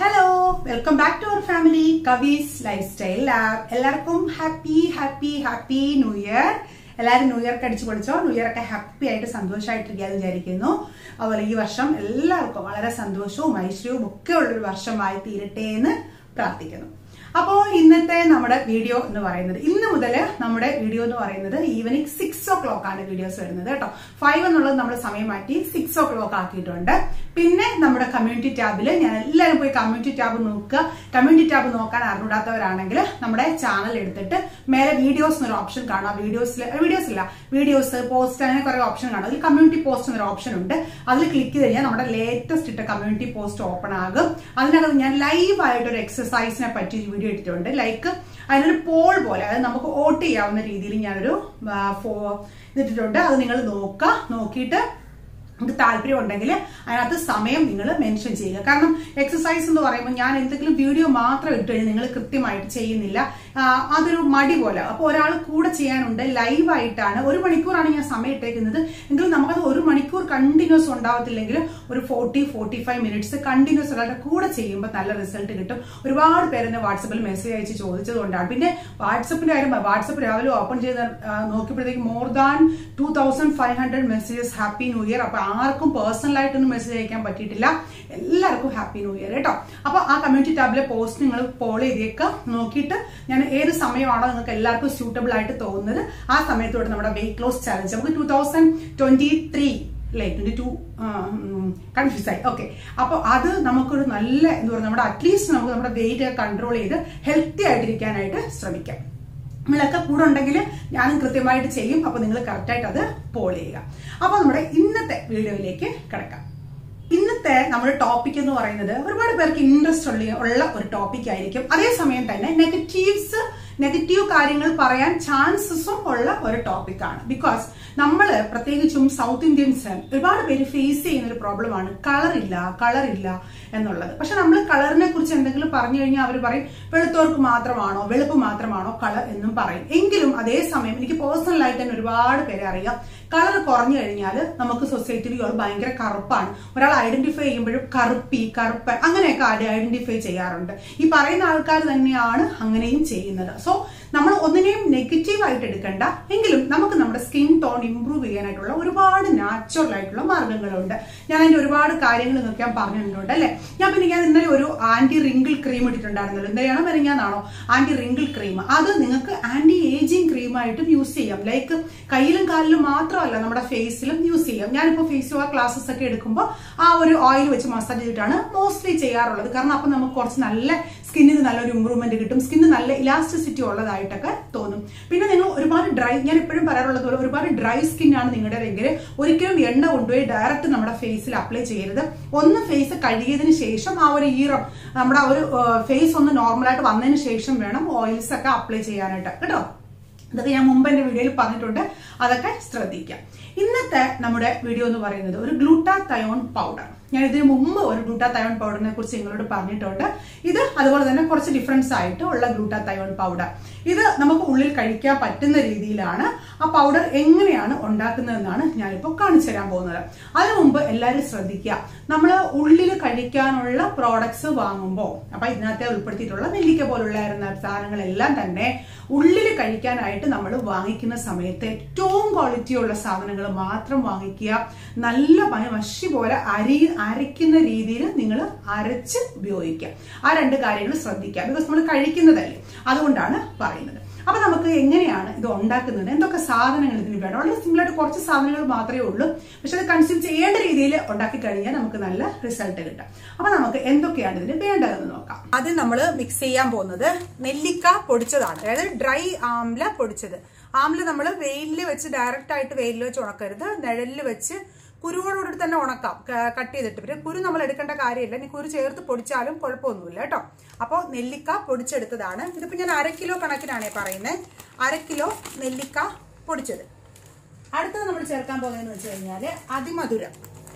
Hello, welcome back to our family, KAVIS Lifestyle Lab. എല്ലാവർക്കും happy New Year. എല്ലാവരും new year അടിച്ചു പൊളിച്ചോ. New year ഒക്കെ happy ആയിട്ട് സന്തോഷമായിട്ടിരിക്കാന്ന് വിചാരിക്കുന്നു. അതുപോലെ ഈ വർഷം എല്ലാവർക്കും വളരെ സന്തോഷവും ഐശ്വര്യവും ഒക്കെ ഉള്ളൊരു വർഷമായി തീരട്ടെ എന്ന് പ്രാർത്ഥിക്കുന്നു. അപ്പോൾ ഇന്നത്തെ നമ്മുടെ വീഡിയോ എന്ന് പറയുന്നത് ഇന്ന് മുതൽ നമ്മുടെ വീഡിയോ എന്ന് പറയുന്നത് ഈവനിങ് 6 o'clock ആണ് വീഡിയോസ് വരുന്നത് കേട്ടോ. 5 എന്നുള്ളത് നമ്മൾ സമയം മാറ്റി 6 o'clock ആക്കിയിട്ടുണ്ട്. പിന്നെ നമ്മുടെ കമ്മ്യൂണിറ്റി ടാബിൽ ഞാൻ എല്ലാവരും പോയി കമ്മ്യൂണിറ്റി ടാബ് നോക്കുക. കമ്മ്യൂണിറ്റി ടാബ് നോക്കാൻ അറിഞ്ഞൂടാത്തവരാണെങ്കിൽ നമ്മുടെ ചാനൽ എടുത്തിട്ട് മേലെ വീഡിയോസ് എന്നൊരു ഓപ്ഷൻ കാണാം. വീഡിയോസ് പോസ്റ്റ് അങ്ങനെ കുറെ ഓപ്ഷൻ കാണാം. അതിൽ കമ്മ്യൂണിറ്റി പോസ്റ്റ് എന്നൊരു ഓപ്ഷൻ ഉണ്ട്. അതിൽ ക്ലിക്ക് ചെയ്ത് കഴിഞ്ഞാൽ നമ്മുടെ ലേറ്റസ്റ്റ് ഇട്ട കമ്മ്യൂണിറ്റി പോസ്റ്റ് ഓപ്പൺ ആകും. അതിനകത്ത് ഞാൻ ലൈവ് ആയിട്ട് ഒരു എക്സസൈസിനെ പറ്റി വീഡിയോ ഇട്ടിട്ടുണ്ട്. ലൈക്ക് അതിനൊരു പോൾ പോലെ, അതായത് നമുക്ക് വോട്ട് ചെയ്യാവുന്ന രീതിയിൽ ഞാനൊരു ഇതിട്ടിട്ടുണ്ട്. അത് നിങ്ങൾ നോക്കിയിട്ട് നിങ്ങൾക്ക് താല്പര്യം ഉണ്ടെങ്കിൽ അതിനകത്ത് സമയം നിങ്ങൾ മെൻഷൻ ചെയ്യുക. കാരണം എക്സസൈസ് എന്ന് പറയുമ്പോൾ ഞാൻ എന്തെങ്കിലും വീഡിയോ മാത്രം ഇട്ട് കഴിഞ്ഞാൽ നിങ്ങൾ കൃത്യമായിട്ട് ചെയ്യുന്നില്ല, അതൊരു മടി പോലെ. അപ്പോൾ ഒരാൾ കൂടെ ചെയ്യാനുണ്ട്. ലൈവായിട്ടാണ് 1 മണിക്കൂറാണ് ഞാൻ സമയം ഇട്ടേക്കുന്നത്. എങ്കിലും നമുക്കത് 1 മണിക്കൂർ കണ്ടിന്യൂസ് ഉണ്ടാവത്തില്ലെങ്കിൽ ഒരു 40-45 മിനിറ്റ്സ് കണ്ടിന്യൂസ് ഒരാളുടെ കൂടെ ചെയ്യുമ്പോൾ നല്ല റിസൾട്ട് കിട്ടും. ഒരുപാട് പേരെന്നെ വാട്സപ്പിൽ മെസ്സേജ് അയച്ച് ചോദിച്ചതുകൊണ്ടാണ്. പിന്നെ വാട്സപ്പിന്റെ കാര്യം, വാട്സപ്പ് രാവിലെ ഓപ്പൺ ചെയ്ത് നോക്കിയപ്പോഴത്തേക്ക് more than 2500 messages happy new year. അപ്പൊ ആർക്കും പേഴ്സണലായിട്ടൊന്നും മെസ്സേജ് അയക്കാൻ പറ്റിയിട്ടില്ല. എല്ലാവർക്കും ഹാപ്പി ന്യൂ ഇയർ കേട്ടോ. അപ്പൊ ആ കമ്മ്യൂണിറ്റി ടാബിലെ പോസ്റ്റ് നിങ്ങൾ പോൾ ചെയ്തേക്ക്. നോക്കിയിട്ട് ഞാൻ ഏത് സമയമാണോ നിങ്ങൾക്ക് എല്ലാവർക്കും സ്യൂട്ടബിൾ ആയിട്ട് തോന്നുന്നത് ആ സമയത്തോടെ നമ്മുടെ വെയിറ്റ് ലോസ് ചാലഞ്ച് നമുക്ക് 2023 അല്ലേ 22 കൺഫ്യൂസ് ആയി. ഓക്കെ, അപ്പൊ അത് നമുക്കൊരു നല്ല എന്താ പറയുക, നമ്മുടെ അറ്റ്ലീസ്റ്റ് നമുക്ക് നമ്മുടെ വെയിറ്റ് കൺട്രോൾ ചെയ്ത് ഹെൽത്തി ആയിട്ടിരിക്കാനായിട്ട് ശ്രമിക്കാം. നിങ്ങളൊക്കെ കൂടെ ഉണ്ടെങ്കിൽ ഞാനും കൃത്യമായിട്ട് ചെയ്യും. അപ്പൊ നിങ്ങൾ കറക്റ്റായിട്ട് അത് പോൾ ചെയ്യുക. അപ്പൊ നമ്മുടെ ഇന്നത്തെ വീഡിയോയിലേക്ക് കിടക്കാം. ഇന്നത്തെ നമ്മുടെ ടോപ്പിക് എന്ന് പറയുന്നത് ഒരുപാട് പേർക്ക് ഇൻട്രസ്റ്റ് ഉള്ള ഒരു ടോപ്പിക് ആയിരിക്കും. അതേസമയം തന്നെ നെഗറ്റീവ് കാര്യങ്ങൾ പറയാൻ ചാൻസസും ഉള്ള ഒരു ടോപ്പിക്കാണ്. ബിക്കോസ് നമ്മൾ പ്രത്യേകിച്ചും സൗത്ത് ഇന്ത്യൻസ് ഒരുപാട് പേര് ഫേസ് ചെയ്യുന്ന ഒരു പ്രോബ്ലമാണ് കളറില്ല എന്നുള്ളത്. പക്ഷെ നമ്മൾ കളറിനെ കുറിച്ച് എന്തെങ്കിലും പറഞ്ഞു കഴിഞ്ഞാൽ അവർ പറയും വെളുത്തവർക്ക് മാത്രമാണോ, വെളുപ്പ് മാത്രമാണോ കളർ എന്നും പറയും. എങ്കിലും അതേസമയം എനിക്ക് പേഴ്സണലായിട്ട് തന്നെ ഒരുപാട് പേരെ അറിയാം, കളർ കുറഞ്ഞു കഴിഞ്ഞാൽ നമുക്ക് സൊസൈറ്റിയിൽ ഭയങ്കര കറുപ്പാണ്. ഒരാൾ ഐഡന്റിഫൈ ചെയ്യുമ്പോഴും കറുപ്പൻ അങ്ങനെയൊക്കെ ഐഡന്റിഫൈ ചെയ്യാറുണ്ട്. ഈ പറയുന്ന ആൾക്കാർ തന്നെയാണ് അങ്ങനെയും ചെയ്യുന്നത്. സോ നമ്മൾ ഒന്നിനെയും നെഗറ്റീവ് ആയിട്ട് എടുക്കണ്ട. എങ്കിലും നമുക്ക് നമ്മുടെ സ്കിൻ ടോൺ ഇംപ്രൂവ് ചെയ്യാനായിട്ടുള്ള ഒരുപാട് നാച്ചുറൽ ആയിട്ടുള്ള മാർഗങ്ങളുണ്ട്. ഞാൻ അതിന്റെ ഒരുപാട് കാര്യങ്ങൾ നിങ്ങൾക്ക് ഞാൻ പറഞ്ഞിട്ടുണ്ട് അല്ലെ. ഞാൻ ഇന്നലെ ഒരു ആന്റി റിങ്കിൾ ക്രീം ഇട്ടിട്ടുണ്ടായിരുന്നല്ലോ. എന്തെയാണോ മെറിഞ്ഞാന്നാണോ ആന്റി റിങ്കിൾ ക്രീം. അത് നിങ്ങൾക്ക് ആന്റി ഏജിങ് ക്രീമായിട്ടും യൂസ് ചെയ്യാം. ലൈക്ക് കയ്യിലും കാലിലും മാത്രമല്ല നമ്മുടെ ഫേസിലും യൂസ് ചെയ്യാം. ഞാനിപ്പോ ഫേസ് വാഷ് ക്ലാസ്സസ് ഒക്കെ എടുക്കുമ്പോൾ ആ ഒരു ഓയിൽ വെച്ച് മസാജ് ചെയ്തിട്ടാണ് മോസ്റ്റ്ലി ചെയ്യാറുള്ളത്. കാരണം അപ്പൊ നമുക്ക് കുറച്ച് നല്ല സ്കിന്നിന് നല്ലൊരു ഇമ്പ്രൂവ്മെന്റ് കിട്ടും. സ്കിന്ന് നല്ല ഇലാസ്റ്റിസിറ്റി ഉള്ളതായിട്ടൊക്കെ തോന്നും. പിന്നെ നിങ്ങൾ ഒരുപാട് ഡ്രൈ, ഞാൻ എപ്പോഴും പറയാറുള്ളത് പോലെ ഒരുപാട് ഡ്രൈ സ്കിൻ ആണ് നിങ്ങളുടെതെങ്കിൽ ഒരിക്കലും എണ്ണ കൊണ്ടുപോയി ഡയറക്റ്റ് നമ്മുടെ ഫേസിൽ അപ്ലൈ ചെയ്യരുത്. ഒന്ന് ഫേസ് കഴുകിയതിന് ശേഷം ആ ഒരു ഈറം നമ്മുടെ ഒരു ഫേസ് ഒന്ന് നോർമലായിട്ട് വന്നതിന് ശേഷം വേണം ഓയിൽസ് ഒക്കെ അപ്ലൈ ചെയ്യാനായിട്ട് കേട്ടോ. ഇതൊക്കെ ഞാൻ മുമ്പ് എന്റെ വീഡിയോയിൽ പറഞ്ഞിട്ടുണ്ട്, അതൊക്കെ ശ്രദ്ധിക്കാം. ഇന്നത്തെ നമ്മുടെ വീഡിയോ എന്ന് പറയുന്നത് ഒരു ഗ്ലൂട്ടാതയോൺ പൗഡർ. ഞാൻ ഇതിനു മുമ്പ് ഒരു ഗ്ലൂട്ടാതയോൺ പൗഡറിനെ കുറിച്ച് നിങ്ങളോട് പറഞ്ഞിട്ടുണ്ട്. ഇത് അതുപോലെ തന്നെ കുറച്ച് ഡിഫറൻസ് ആയിട്ട് ഉള്ള ഗ്ലൂട്ടാതയോൺ പൗഡർ. ഇത് നമുക്ക് ഉള്ളിൽ കഴിക്കാൻ പറ്റുന്ന രീതിയിലാണ്. ആ പൗഡർ എങ്ങനെയാണ് ഉണ്ടാക്കുന്നതെന്നാണ് ഞാനിപ്പോൾ കാണിച്ചു തരാൻ പോകുന്നത്. അതിനു മുമ്പ് എല്ലാവരും ശ്രദ്ധിക്കുക, നമ്മൾ ഉള്ളിൽ കഴിക്കാനുള്ള പ്രോഡക്ട്സ് വാങ്ങുമ്പോൾ, അപ്പൊ ഇതിനകത്തെ ഉൾപ്പെടുത്തിയിട്ടുള്ള നെല്ലിക്ക പോലുള്ള സാധനങ്ങളെല്ലാം തന്നെ ഉള്ളിൽ കഴിക്കാനായിട്ട് നമ്മൾ വാങ്ങിക്കുന്ന സമയത്ത് ഏറ്റവും ക്വാളിറ്റി ഉള്ള സാധനങ്ങൾ മാത്രം വാങ്ങിക്കുക. നല്ല മഷി പോലെ അരയ്ക്കുന്ന രീതിയിൽ നിങ്ങൾ അരച്ച് ഉപയോഗിക്കുക. ആ 2 കാര്യങ്ങൾ ശ്രദ്ധിക്കുക. ബിക്കോസ് നമ്മൾ കഴിക്കുന്നതല്ലേ, അതുകൊണ്ടാണ് പറയുന്നത്. അപ്പൊ നമുക്ക് എങ്ങനെയാണ് ഇത് ഉണ്ടാക്കുന്നത്, എന്തൊക്കെ സാധനങ്ങൾ ഇതിന് വേണം? വളരെ സിമ്പിൾ ആയിട്ട് കുറച്ച് സാധനങ്ങൾ മാത്രമേ ഉള്ളൂ. പക്ഷെ അത് കൺസ്യൂം ചെയ്യേണ്ട രീതിയിൽ ഉണ്ടാക്കി കഴിഞ്ഞാൽ നമുക്ക് നല്ല റിസൾട്ട് കിട്ടും. അപ്പൊ നമുക്ക് എന്തൊക്കെയാണ് ഇതിന് വേണ്ടതെന്ന് നോക്കാം. ആദ്യം നമ്മൾ മിക്സ് ചെയ്യാൻ പോകുന്നത് നെല്ലിക്ക പൊടിച്ചതാണ്, അതായത് ഡ്രൈ ആംല പൊടിച്ചത്. ആംല നമ്മൾ വെയിലിൽ വെച്ച് ഡയറക്റ്റ് ആയിട്ട് വെയിലിൽ വെച്ച് ഉണക്കരുത്, നിഴലിൽ വെച്ച് കുരുവോടുകൂടി തന്നെ ഉണക്കാം കട്ട് ചെയ്തിട്ട്. പിന്നെ കുരു നമ്മൾ എടുക്കേണ്ട കാര്യമില്ല, ഇനി കുരു ചേർത്ത് പൊടിച്ചാലും കുഴപ്പമൊന്നുമില്ല കേട്ടോ. അപ്പോൾ നെല്ലിക്ക പൊടിച്ചെടുത്തതാണ്. ഇതിപ്പോ ഞാൻ 1/2 കിലോ കണക്കിനാണ് പറയുന്നത്. 1/2 കിലോ നെല്ലിക്ക പൊടിച്ചത്. അടുത്തത് നമ്മൾ ചേർക്കാൻ പോകുന്നതെന്ന് വെച്ച് കഴിഞ്ഞാൽ അതിമധുരവും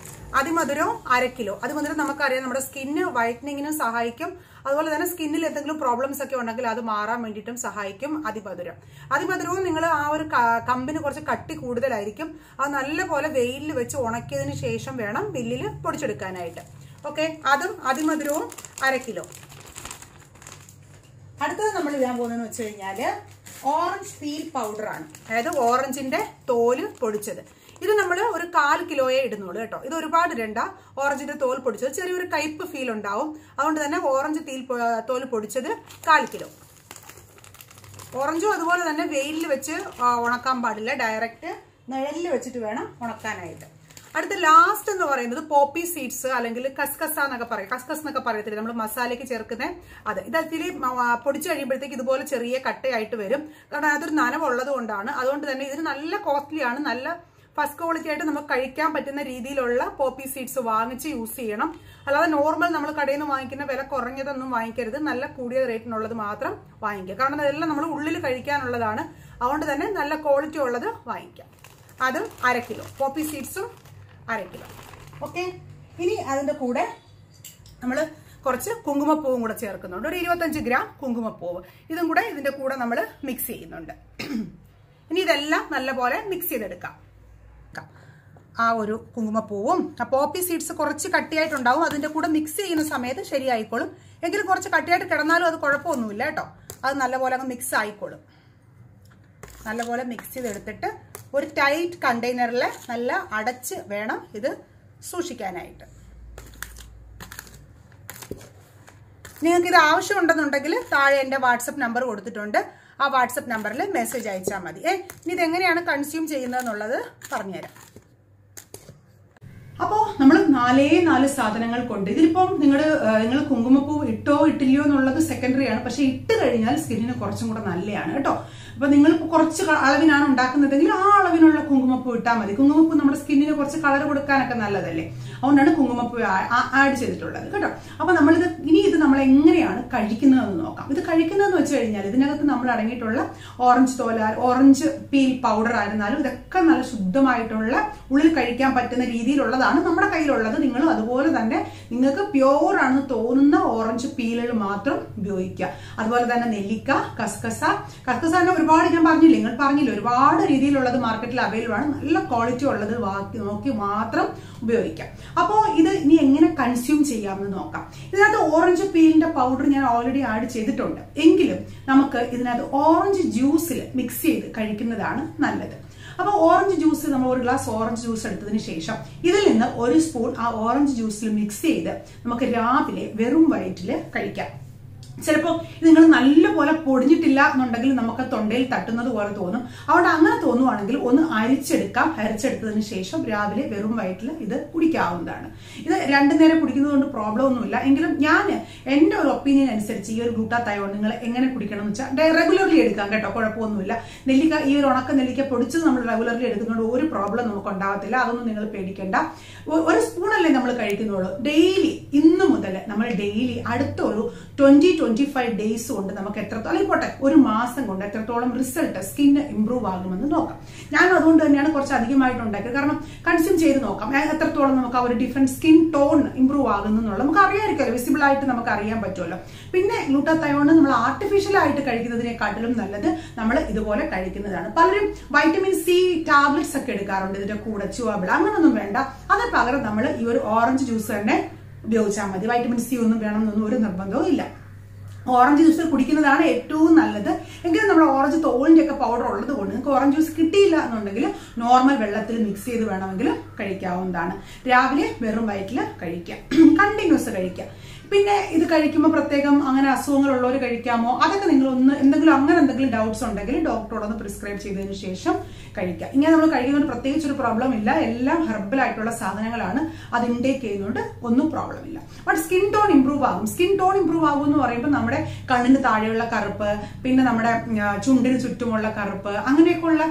1/2 കിലോ. അതിമധുരം നമുക്കറിയാം നമ്മുടെ സ്കിന്ന് വൈറ്റനിങ്ങിനും സഹായിക്കും. അതുപോലെ തന്നെ സ്കിന്നിൽ എന്തെങ്കിലും പ്രോബ്ലംസ് ഒക്കെ ഉണ്ടെങ്കിൽ അത് മാറാൻ വേണ്ടിയിട്ടും സഹായിക്കും അതിമധുരവും നിങ്ങൾ ആ ഒരു കമ്പിന് കുറച്ച് കട്ടി കൂടുതലായിരിക്കും. അത് നല്ലപോലെ വെയിലിൽ വെച്ച് ഉണക്കിയതിന് ശേഷം വേണം മില്ലിൽ പൊടിച്ചെടുക്കാനായിട്ട്. ഓക്കെ, അതും അതിമധുരവും 1/2 കിലോ. അടുത്തത് നമ്മൾ ഇടാൻ പോകുന്നതെന്ന് വെച്ച് കഴിഞ്ഞാല് ഓറഞ്ച് പീൽ പൗഡർ ആണ്. അതായത് ഓറഞ്ചിന്റെ തോല് പൊടിച്ചത്. ഇത് നമ്മൾ ഒരു 1/4 കിലോയെ ഇടുന്നുള്ളൂ കേട്ടോ. ഇത് ഒരുപാട് ഇടണ്ട. ഓറഞ്ചിന്റെ തോൽ പൊടിച്ചത് ചെറിയൊരു കയ്പ് ഫീൽ ഉണ്ടാവും. അതുകൊണ്ട് തന്നെ ഓറഞ്ച് തോല് പൊടിച്ചത് 1/4 കിലോ. ഓറഞ്ചും അതുപോലെ തന്നെ വെയിലിൽ വെച്ച് ഉണക്കാൻ പാടില്ല. ഡയറക്റ്റ് നിഴലിൽ വെച്ചിട്ട് വേണം ഉണക്കാനായിട്ട്. അടുത്ത ലാസ്റ്റ് എന്ന് പറയുന്നത് പോപ്പി സീഡ്സ് അല്ലെങ്കിൽ കസ്കസ എന്നൊക്കെ പറയും. കസ്കസ് എന്നൊക്കെ പറയത്തില്ല, നമ്മൾ മസാലയ്ക്ക് ചേർക്കുന്ന അത്. ഇത് അതില് പൊടിച്ചു കഴിയുമ്പോഴത്തേക്ക് ഇതുപോലെ ചെറിയ കട്ടയായിട്ട് വരും. കാരണം അതൊരു നനവുള്ളത് കൊണ്ടാണ്. അതുകൊണ്ട് തന്നെ ഇതിന് നല്ല കോസ്റ്റ്ലി ആണ്. നല്ല ഫസ്റ്റ് ക്വാളിറ്റി ആയിട്ട് നമുക്ക് കഴിക്കാൻ പറ്റുന്ന രീതിയിലുള്ള പോപ്പി സീഡ്സ് വാങ്ങിച്ച് യൂസ് ചെയ്യണം. അല്ലാതെ നോർമൽ നമ്മൾ കടയിൽ നിന്ന് വാങ്ങിക്കുന്ന വില കുറഞ്ഞതൊന്നും വാങ്ങിക്കരുത്. നല്ല കൂടിയ റേറ്റിനുള്ളത് മാത്രം വാങ്ങിക്കുക. കാരണം അതെല്ലാം നമ്മൾ ഉള്ളിൽ കഴിക്കാനുള്ളതാണ്. അതുകൊണ്ട് തന്നെ നല്ല ക്വാളിറ്റി ഉള്ളത് വാങ്ങിക്കാം. അതും 1/2 കിലോ. പോപ്പി സീഡ്സും 1/2 കിലോ. ഓക്കെ, ഇനി അതിന്റെ കൂടെ നമ്മൾ കുറച്ച് കുങ്കുമപ്പൂവും കൂടെ ചേർക്കുന്നുണ്ട്. ഒരു 25 ഗ്രാം കുങ്കുമപ്പൂവ്. ഇതും കൂടെ ഇതിന്റെ കൂടെ നമ്മൾ മിക്സ് ചെയ്യുന്നുണ്ട്. ഇനി ഇതെല്ലാം നല്ലപോലെ മിക്സ് ചെയ്തെടുക്കാം. ആ ഒരു കുങ്കുമപ്പൂവും ആ പോപ്പി സീഡ്സ് കുറച്ച് കട്ടിയായിട്ടുണ്ടാവും. അതിന്റെ കൂടെ മിക്സ് ചെയ്യുന്ന സമയത്ത് ശരിയായിക്കോളും. എങ്കിലും കുറച്ച് കട്ടിയായിട്ട് കിടന്നാലും അത് കുഴപ്പമൊന്നുമില്ല കേട്ടോ. അത് നല്ലപോലെ അങ്ങ് മിക്സ് ആയിക്കോളും. നല്ലപോലെ മിക്സ് ചെയ്തെടുത്തിട്ട് ഒരു ടൈറ്റ് കണ്ടെയ്നറിൽ നല്ല അടച്ച് വേണം ഇത് സൂക്ഷിക്കാനായിട്ട്. നിങ്ങൾക്ക് ഇത് ആവശ്യമുണ്ടെന്നുണ്ടെങ്കിൽ താഴെ എൻ്റെ വാട്സപ്പ് നമ്പർ കൊടുത്തിട്ടുണ്ട്. ആ വാട്സപ്പ് നമ്പറിൽ മെസ്സേജ് അയച്ചാൽ മതി. ഇനി ഇതെങ്ങനെയാണ് കൺസ്യൂം ചെയ്യുന്നതെന്നുള്ളത് പറഞ്ഞുതരാം. അപ്പോൾ നമ്മൾ 4 സാധനങ്ങൾ കൊണ്ട് ഇതിലിപ്പം നിങ്ങൾ കുങ്കുമപ്പൂ ഇട്ടോ ഇട്ടില്ലയോ എന്നുള്ളത് സെക്കൻഡറി ആണ്. പക്ഷെ ഇട്ട് കഴിഞ്ഞാൽ സ്കിന്നിന് കുറച്ചും കൂടെ നല്ലതാണ് കേട്ടോ. അപ്പൊ നിങ്ങൾ കുറച്ച് അളവിനാണ് ഉണ്ടാക്കുന്നതെങ്കിൽ ആ അളവിനുള്ള കുങ്കുമപ്പൂ ഇട്ടാൽ മതി. കുങ്കുമപ്പൂ നമ്മുടെ സ്കിന്നിന് കുറച്ച് കളർ കൊടുക്കാനൊക്കെ നല്ലതല്ലേ. അതുകൊണ്ടാണ് കുങ്കുമപ്പൂ ആഡ് ചെയ്തിട്ടുള്ളത് കേട്ടോ. അപ്പൊ ഇത് നമ്മൾ എങ്ങനെയാണ് കഴിക്കുന്നതെന്ന് നോക്കാം. ഇത് കഴിക്കുന്നതെന്ന് വെച്ച് കഴിഞ്ഞാൽ ഇതിനകത്ത് നമ്മൾ അടങ്ങിയിട്ടുള്ള ഓറഞ്ച് പീൽ പൗഡർ ആയിരുന്നാലും ഇതൊക്കെ നല്ല ശുദ്ധമായിട്ടുള്ള ഉള്ളിൽ കഴിക്കാൻ പറ്റുന്ന രീതിയിലുള്ളതാണ് നമ്മുടെ കയ്യിലുള്ളത്. നിങ്ങൾ അതുപോലെ തന്നെ നിങ്ങൾക്ക് പ്യോർ ആണെന്ന് തോന്നുന്ന ഓറഞ്ച് പീലുകൾ മാത്രം ഉപയോഗിക്കുക. അതുപോലെ തന്നെ നെല്ലിക്ക, കസ്കസ തന്നെ ഒരുപാട് ഞാൻ പറഞ്ഞില്ലേ ഒരുപാട് രീതിയിലുള്ളത് മാർക്കറ്റിൽ അവൈലബിൾ ആണ്. നല്ല ക്വാളിറ്റി ഉള്ളത് നോക്കി മാത്രം ഉപയോഗിക്കാം. അപ്പോൾ ഇത് ഇനി എങ്ങനെ കൺസ്യൂം ചെയ്യാമെന്ന് നോക്കാം. ഇതിനകത്ത് ഓറഞ്ച് പീലിന്റെ പൗഡർ ഞാൻ ഓൾറെഡി ആഡ് ചെയ്തിട്ടുണ്ട്. എങ്കിലും നമുക്ക് ഇതിനകത്ത് ഓറഞ്ച് ജ്യൂസിൽ മിക്സ് ചെയ്ത് കഴിക്കുന്നതാണ് നല്ലത്. അപ്പൊ ഓറഞ്ച് ജ്യൂസ് നമ്മൾ ഒരു ഗ്ലാസ് ഓറഞ്ച് ജ്യൂസ് എടുത്തതിന് ശേഷം ഇതിൽ നിന്ന് 1 സ്പൂൺ ആ ഓറഞ്ച് ജ്യൂസിൽ മിക്സ് ചെയ്ത് നമുക്ക് രാവിലെ വെറും വയറ്റില് കഴിക്കാം. ചിലപ്പോൾ ഇത് നിങ്ങൾ നല്ലപോലെ പൊടിഞ്ഞിട്ടില്ല എന്നുണ്ടെങ്കിൽ നമുക്ക് തൊണ്ടയിൽ തട്ടുന്നത് പോലെ തോന്നും. അതുകൊണ്ട് അങ്ങനെ തോന്നുവാണെങ്കിൽ ഒന്ന് അരിച്ചെടുത്തതിന് ശേഷം രാവിലെ വെറും വയറ്റിൽ ഇത് കുടിക്കാവുന്നതാണ്. ഇത് 2 നേരം കുടിക്കുന്നത് കൊണ്ട് പ്രോബ്ലം ഒന്നുമില്ല. എങ്കിലും ഞാൻ എന്റെ ഒരു ഒപ്പീനിയൻ അനുസരിച്ച് ഈ ഒരു ഗ്ലൂട്ടാതയോൺ നിങ്ങൾ എങ്ങനെ കുടിക്കണം എന്ന് വെച്ചാൽ റെഗുലർലി എടുക്കാം കേട്ടോ, കുഴപ്പമൊന്നുമില്ല. നെല്ലിക്ക ഈ ഒരു ഉണക്ക നെല്ലിക്ക പൊടിച്ചത് നമ്മൾ റെഗുലർലി എടുക്കുന്നതുകൊണ്ട് ഒരു പ്രോബ്ലം നമുക്ക് ഉണ്ടാകത്തില്ല. അതൊന്നും നിങ്ങൾ പേടിക്കേണ്ട. 1 സ്പൂണല്ലേ നമ്മൾ കഴിക്കുന്നുള്ളൂ. ഡെയിലി ഇന്ന് മുതൽ നമ്മൾ ഡെയിലി അടുത്ത ഒരു 20-25 ഡേയ്സ് കൊണ്ട് നമുക്ക് എത്രത്തോളം പോട്ടെ 1 മാസം കൊണ്ട് എത്രത്തോളം റിസൾട്ട് സ്കിൻ ഇംപ്രൂവ് ആകുമെന്ന് നോക്കാം. ഞാൻ അതുകൊണ്ട് തന്നെയാണ് കുറച്ച് അധികമായിട്ട് ഉണ്ടാക്കിയത്. കാരണം കൺസ്യൂം ചെയ്ത് നോക്കാം എത്രത്തോളം നമുക്ക് ആ ഒരു ഡിഫറെന്റ് സ്കിൻ ടോൺ ഇംപ്രൂവ് ആകുന്നു എന്നുള്ളത് നമുക്ക് അറിയാമായിരിക്കുമല്ലോ. വിസിബിൾ ആയിട്ട് നമുക്ക് അറിയാൻ പറ്റുമല്ലോ. പിന്നെ ഗ്ലൂട്ടാതയോൺ നമ്മൾ ആർട്ടിഫിഷ്യൽ ആയിട്ട് കഴിക്കുന്നതിനെക്കാട്ടിലും നല്ലത് നമ്മൾ ഇതുപോലെ കഴിക്കുന്നതാണ്. പലരും വൈറ്റമിൻ സി ടാബ്ലറ്റ്സ് ഒക്കെ എടുക്കാറുണ്ട് ഇതിന്റെ കൂടെ. ച്യൂവബിൾ അങ്ങനൊന്നും വേണ്ട. അതിന് പകരം നമ്മൾ ഈ ഒരു ഓറഞ്ച് ജ്യൂസ് തന്നെ ഉപയോഗിച്ചാൽ മതി. വൈറ്റമിൻ സി ഒന്നും വേണമെന്നൊന്നും ഒരു നിർബന്ധവും ഇല്ല. ഓറഞ്ച് ജ്യൂസ് കുടിക്കുന്നതാണ് ഏറ്റവും നല്ലത്. എങ്കിലും നമ്മൾ ഓറഞ്ച് തോലിന്റെ ഒക്കെ പൗഡർ ഉള്ളത് കൊണ്ട് നിങ്ങൾക്ക് ഓറഞ്ച് ജ്യൂസ് കിട്ടിയില്ല എന്നുണ്ടെങ്കിൽ നോർമൽ വെള്ളത്തിൽ മിക്സ് ചെയ്ത് വേണമെങ്കിൽ കഴിക്കാവുന്നതാണ്. രാവിലെ വെറും വയറ്റിൽ കഴിക്കാം, കണ്ടിന്യൂസ് കഴിക്കാം. പിന്നെ ഇത് കഴിക്കുമ്പോൾ പ്രത്യേകം അങ്ങനെ അസുഖങ്ങളുള്ളവർ കഴിക്കാമോ അതൊക്കെ നിങ്ങൾ എന്തെങ്കിലും ഡൗട്ട്സ് ഉണ്ടെങ്കിൽ ഡോക്ടറോടൊന്ന് പ്രിസ്ക്രൈബ് ചെയ്തതിന് ശേഷം കഴിക്കാം. ഇങ്ങനെ നമ്മൾ കഴിക്കുന്നതുകൊണ്ട് പ്രത്യേകിച്ച് ഒരു പ്രോബ്ലം ഇല്ല. എല്ലാം ഹെർബൽ ആയിട്ടുള്ള സാധനങ്ങളാണ്. അത് ഇൻടേക്ക് ചെയ്യുന്നതുകൊണ്ട് ഒന്നും പ്രോബ്ലം ഇല്ല. ബട്ട് സ്കിൻ ടോൺ ഇംപ്രൂവ് ആകും. സ്കിൻ ടോൺ ഇംപ്രൂവ് ആകും എന്ന് പറയുമ്പോൾ നമ്മുടെ കണ്ണിന് താഴെയുള്ള കറുപ്പ്, പിന്നെ നമ്മുടെ ചുണ്ടിന് ചുറ്റുമുള്ള കറുപ്പ്, അങ്ങനെയൊക്കെയുള്ള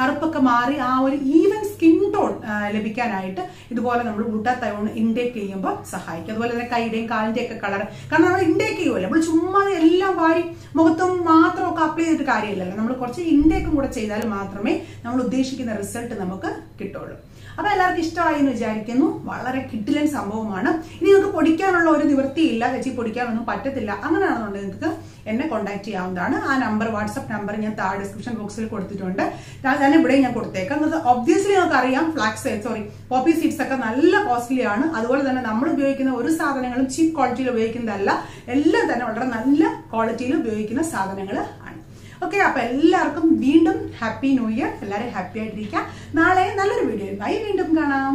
കറുപ്പൊക്കെ മാറി ആ ഒരു ഈവൻ സ്കിൻ ടോൺ ലഭിക്കാനായിട്ട് ഇതുപോലെ നമ്മൾ ഗ്ലൂട്ടാതയോൺ ഇൻടേക്ക് ചെയ്യുമ്പോൾ സഹായിക്കും. അതുപോലെ തന്നെ കൈയുടെയും കാലിന്റെ ഒക്കെ കളർ, കാരണം നമ്മൾ ഇൻടേക്ക് ചെയ്യുമല്ലോ. നമ്മൾ ചുമ്മാ എല്ലാം വാരി മുഖത്തും മാത്രമൊക്കെ അപ്ലൈ ചെയ്തിട്ട് കാര്യമില്ലല്ലോ. നമ്മൾ കുറച്ച് ഇൻടേക്കും കൂടെ ചെയ്താൽ മാത്രമേ നമ്മൾ ഉദ്ദേശിക്കുന്ന റിസൾട്ട് നമുക്ക് കിട്ടുള്ളൂ. അപ്പൊ എല്ലാവർക്കും ഇഷ്ടമായി എന്ന് വിചാരിക്കുന്നു. വളരെ കിടിലൻ സംഭവമാണ്. ഇനി നിങ്ങൾക്ക് പൊടിക്കാനുള്ള ഒരു നിവൃത്തിയില്ല, ചേച്ചി പൊടിക്കാനൊന്നും പറ്റത്തില്ല, അങ്ങനെയാണെന്നുണ്ടെങ്കിൽ നിങ്ങൾക്ക് എന്നെ കോൺടാക്ട് ചെയ്യാവുന്നതാണ്. ആ നമ്പർ, വാട്സ്ആപ്പ് നമ്പർ ഞാൻ താഴെ ഡിസ്ക്രിപ്ഷൻ ബോക്സിൽ കൊടുത്തിട്ടുണ്ട്. ഞാൻ ഇവിടെ ഞാൻ കൊടുത്തേക്കാം. ഒബ്വിയസ്ലി നിങ്ങൾക്ക് അറിയാം, പോപ്പി സീഡ്സ് ഒക്കെ നല്ല കോസ്റ്റ്ലി ആണ്. അതുപോലെ തന്നെ നമ്മൾ ഉപയോഗിക്കുന്ന ഒരു സാധനങ്ങളും ചീപ്പ് ക്വാളിറ്റിയിൽ ഉപയോഗിക്കുന്നതല്ല, എല്ലാം തന്നെ വളരെ നല്ല ക്വാളിറ്റിയിൽ ഉപയോഗിക്കുന്ന സാധനങ്ങൾ ആണ്. ഓക്കെ, അപ്പൊ എല്ലാവർക്കും വീണ്ടും ഹാപ്പി ന്യൂ ഇയർ. എല്ലാവരും ഹാപ്പി ആയിട്ടിരിക്കുക. നാളെ നല്ലൊരു വീഡിയോയുമായി വീണ്ടും കാണാം.